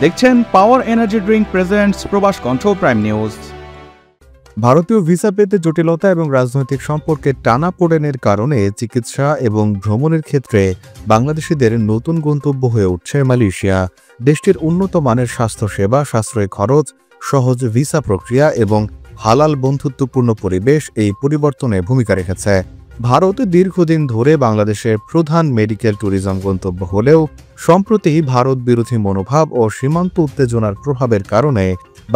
দেখছেন power energy drink presents প্রবাস কণ্ঠ প্রাইম নিউজ। ভারতীয় ভিসা পেতে জটিলতা এবং রাজনৈতিক সম্পর্কের টানাপোড়েনের কারণে চিকিৎসা এবং ভ্রমণের ক্ষেত্রে বাংলাদেশিদের নতুন গন্তব্য হয়ে উঠছে মালয়েশিয়া। দেশটির উন্নত মানের স্বাস্থ্যসেবা, সাশ্রয়ী খরচ, সহজ ভিসা প্রক্রিয়া এবং হালাল বন্ধুত্বপূর্ণ পরিবেশ এই পরিবর্তনে ভূমিকা রেখেছে। ভারত দীর্ঘদিন ধরে বাংলাদেশের প্রধান মেডিকেল ট্যুরিজম গন্তব্য হলেও সম্প্রতি ভারত বিরোধী মনোভাব ও সীমান্ত উত্তেজনার প্রভাবের কারণে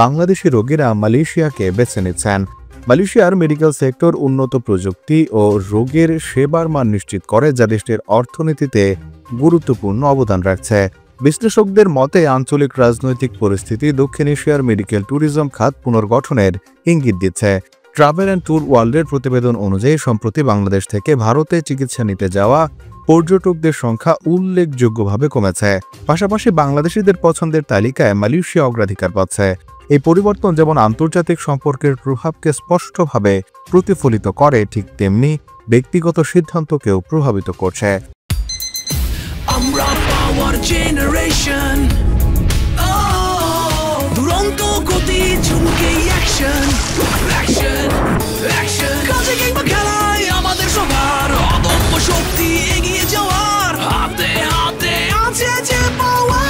বাংলাদেশি রোগীরা মালয়েশিয়াকে বেছে নিচ্ছেন। মালয়েশিয়ার মেডিকেল সেক্টর উন্নত প্রযুক্তি ও রোগের সেবার মান নিশ্চিত করে, যা দেশটির অর্থনীতিতে গুরুত্বপূর্ণ অবদান রাখছে। বিশ্লেষকদের মতে আঞ্চলিক রাজনৈতিক পরিস্থিতি দক্ষিণ এশিয়ার মেডিকেল ট্যুরিজম খাত পুনর্গঠনের ইঙ্গিত দিচ্ছে। ট্রাভেল অ্যান্ড ট্যুর ওয়ার্ল্ডের প্রতিবেদন অনুযায়ী সম্প্রতি বাংলাদেশ থেকে ভারতে চিকিৎসা নিতে যাওয়া পর্যটকদের সংখ্যা উল্লেখযোগ্যভাবে কমেছে। পাশাপাশি বাংলাদেশিদের পছন্দের তালিকায় মালয়েশিয়া অগ্রাধিকার পাচ্ছে। এই পরিবর্তন যেমন আন্তর্জাতিক সম্পর্কের প্রভাবকে স্পষ্টভাবে প্রতিফলিত করে, ঠিক তেমনি ব্যক্তিগত সিদ্ধান্তকেও প্রভাবিত করছে। আমরা পাওয়ার জেনারেশন, দুরন্ত গতি, ঝুমকে অ্যাকশন, অ্যাকশন, অ্যাকশন। কাজে কিংবা খেলায় আমাদের সবার অদম্য শক্তি, এগিয়ে যাওয়ার হাতে হাতে আছে যে পাওয়ার।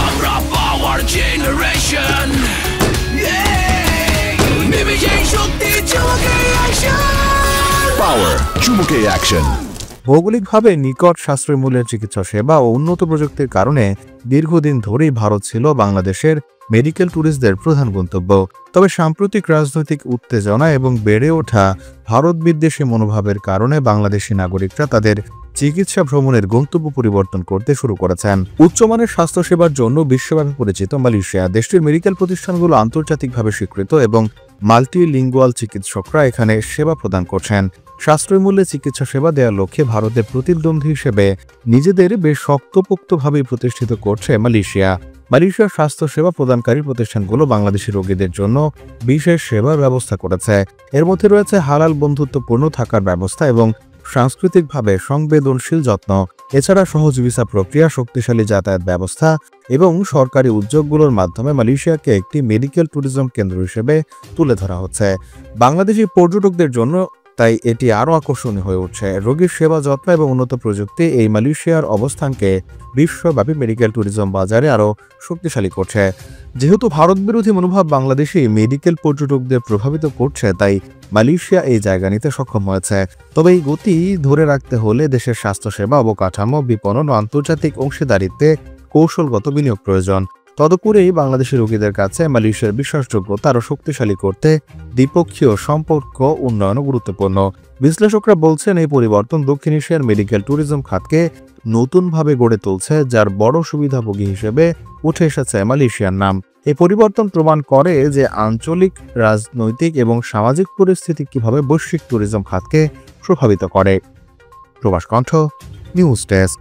আমরা পাওয়ার জেনারেশন, নেমে যাই শক্তি, চুমুকে অ্যাকশন। পাওয়ার চুমুকে অ্যাকশন। ভৌগোলিকভাবে নিকট, সাশ্রয়ী মূল্যের চিকিৎসা সেবা ও উন্নত প্রযুক্তির কারণে দীর্ঘদিন ধরেই ভারত ছিল বাংলাদেশের মেডিকেল ট্যুরিস্টদের প্রধান গন্তব্য। তবে সাম্প্রতিক রাজনৈতিক উত্তেজনা এবং বেড়ে ওঠা ভারত বিদ্বেষী মনোভাবের কারণে বাংলাদেশি নাগরিকরা তাদের চিকিৎসা ভ্রমণের গন্তব্য পরিবর্তন করতে শুরু করেছেন। উচ্চমানের স্বাস্থ্যসেবার জন্য বিশ্বব্যাপী পরিচিত মালয়েশিয়া, দেশটির মেডিকেল প্রতিষ্ঠানগুলো আন্তর্জাতিকভাবে স্বীকৃত এবং মাল্টিলিঙ্গুয়াল চিকিৎসকরা এখানে সেবা প্রদান করছেন। সাশ্রয়ী মূল্যে চিকিৎসা সেবা দেওয়ার লক্ষ্যে ভারতের প্রতিদ্বন্দ্বী হিসেবে নিজেদের বেশ শক্তপোক্তভাবে প্রতিষ্ঠিত করছে মালয়েশিয়া। মালয়েশিয়ার স্বাস্থ্যসেবা প্রদানকারী প্রতিষ্ঠানগুলো বাংলাদেশি রোগীদের জন্য বিশেষ সেবার ব্যবস্থা করেছে। এর মধ্যে রয়েছে হালাল বন্ধুত্বপূর্ণ থাকার ব্যবস্থা এবং সাংস্কৃতিকভাবে সংবেদনশীল যত্ন। এছাড়া সহজ ভিসা প্রক্রিয়া, শক্তিশালী যাতায়াত ব্যবস্থা এবং সরকারি উদ্যোগগুলোর মাধ্যমে মালয়েশিয়াকে একটি মেডিকেল ট্যুরিজম কেন্দ্র হিসেবে তুলে ধরা হচ্ছে। বাংলাদেশি পর্যটকদের জন্য তাই এটি আরও আকর্ষণীয় হয়ে উঠছে। রোগীর সেবা, যত্ন এবং উন্নত প্রযুক্তি এই মালয়েশিয়ার অবস্থানকে বিশ্বব্যাপী মেডিকেল ট্যুরিজম বাজারে আরও শক্তিশালী করছে। যেহেতু ভারত বিরোধী মনোভাব বাংলাদেশি মেডিকেল পর্যটকদের প্রভাবিত করছে, তাই মালয়েশিয়া এই জায়গা নিতে সক্ষম হয়েছে। তবে এই গতি ধরে রাখতে হলে দেশের স্বাস্থ্যসেবা, অবকাঠামো, বিপণন ও আন্তর্জাতিক অংশীদারিত্বে কৌশলগত বিনিয়োগ প্রয়োজন। তদুপরি বাংলাদেশি রোগীদের কাছে মালয়েশিয়ার বিশ্বাসযোগ্যতা আরও শক্তিশালী করতে দ্বিপক্ষীয় সম্পর্ক উন্নয়নও গুরুত্বপূর্ণ। বিশ্লেষকরা বলছেন এই পরিবর্তন দক্ষিণ এশিয়ার মেডিকেল ট্যুরিজম খাতকে নতুনভাবে গড়ে তুলছে, যার বড় সুবিধাভোগী হিসেবে উঠে এসেছে মালয়েশিয়ার নাম। এই পরিবর্তন প্রমাণ করে যে আঞ্চলিক রাজনৈতিক এবং সামাজিক পরিস্থিতি কিভাবে বৈশ্বিক ট্যুরিজম খাতকে প্রভাবিত করে। প্রবাস কণ্ঠ নিউজ ডেস্ক।